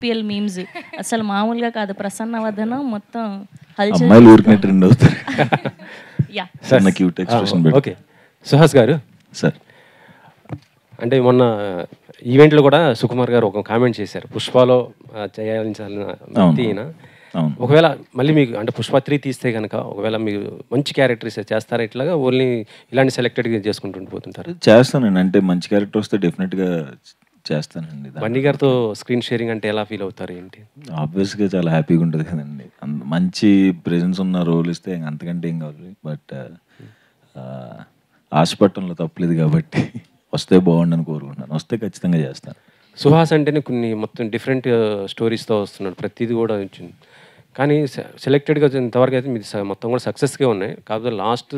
IPL memes అసలు మామూలుగా కాదు. ప్రసన్న వదనం మొత్తం హల్చల్. అమ్మాయిలు ఊరికే ట్రెండ్ అవుతారు. యా చిన్న క్యూట్ ఎక్స్ప్రెషన్ పెట్టి. ఓకే సుహాస్ గారు సార్, అంటే మొన్న ఈవెంట్లో కూడా సుకుమార్ గారు ఒక కామెంట్ చేశారు, పుష్పలో చేయాల్సిన వ్యక్తి ఈయన. అవును. ఒకవేళ మళ్ళీ మీకు అంటే పుష్ప 3 తీస్తే కనుక ఒకవేళ మీరు మంచి క్యారెక్టర్స్ చేస్తారా, ఇట్లాగా ఓన్లీ ఇలాంటి సెలెక్టెడ్గా చేసుకుంటూ పోతుంటారు? చేస్తానండి. అంటే మంచి క్యారెక్టర్ వస్తే డెఫినెట్గా చేస్తానండి. బన్నీ గారితో స్క్రీన్ షేరింగ్ అంటే ఎలా ఫీల్ అవుతారు ఏంటి? ఆబ్వియస్గా చాలా హ్యాపీగా ఉంటుంది కదండి. మంచి ప్రెజెన్స్ ఉన్న రోల్ ఇస్తే అంతకంటే ఏం కావాలి. బట్ ఆశపట్టంలో తప్పలేదు కాబట్టి వస్తే బాగుండని కోరుకుంటున్నాను. వస్తే ఖచ్చితంగా చేస్తాను. సుహాస్ అంటేనే కొన్ని మొత్తం డిఫరెంట్ స్టోరీస్తో వస్తున్నాడు, ప్రతిదీ కూడా వచ్చింది. కానీ సెలెక్టెడ్గా ఇంతవరకు అయితే మీది మొత్తం కూడా సక్సెస్గా ఉన్నాయి. కాకపోతే లాస్ట్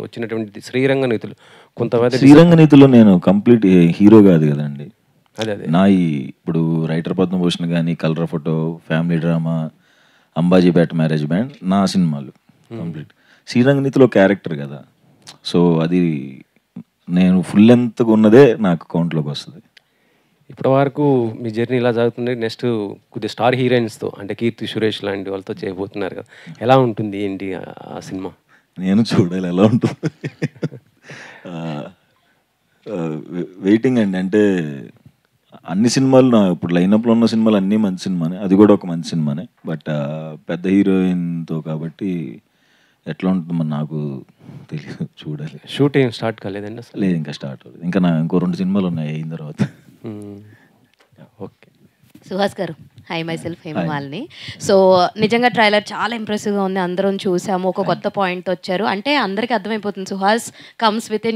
వచ్చినటువంటి శ్రీరంగ నీతులు కొంతమంది శ్రీరంగ నీతిలో నేను కంప్లీట్ హీరో కాదు కదండి. అదే నా ఇప్పుడు రైటర్ పద్మభూషణ్ కానీ, colour photo, family drama, Ambajipeta marriage band నా సినిమాలు కంప్లీట్. శ్రీరంగ నీతిలో క్యారెక్టర్ కదా, సో అది నేను ఫుల్ లెంత్గా ఉన్నదే నాకు కౌంట్లోకి వస్తుంది. ఇప్పటి వరకు మీ జర్నీ ఇలా జరుగుతుంది. నెక్స్ట్ కొద్దిగా స్టార్ హీరోయిన్స్తో అంటే కీర్తి సురేష్ లాంటి వాళ్ళతో చేయబోతున్నారు కదా, ఎలా ఉంటుంది ఏంటి ఆ సినిమా? నేను చూడాలి ఎలా ఉంటుంది. వెయిటింగ్ అండి. అంటే అన్ని సినిమాలు ఇప్పుడు లైనప్లో ఉన్న సినిమాలు అన్నీ మంచి సినిమానే, అది కూడా ఒక మంచి సినిమానే. బట్ పెద్ద హీరోయిన్తో కాబట్టి ఎట్లా ఉంటుందో మరి నాకు తెలియదు, చూడాలి. షూట్ ఏం స్టార్ట్ కాలేదండి అసలు? లేదు, ఇంకా స్టార్ట్ అవ్వలేదు. ఇంకా ఇంకో 2 సినిమాలు ఉన్నాయి అయిన తర్వాత. ఓకే. సుహాస్ గారు, hi myself Hemamalini. So నిజంగా ట్రైలర్ చాలా ఇంప్రెసివ్గా ఉంది, అందరం చూసాము. ఒక కొత్త పాయింట్ వచ్చారు అంటే అందరికీ అర్థమైపోతుంది సుహాస్ కమ్స్ విత్ ఏ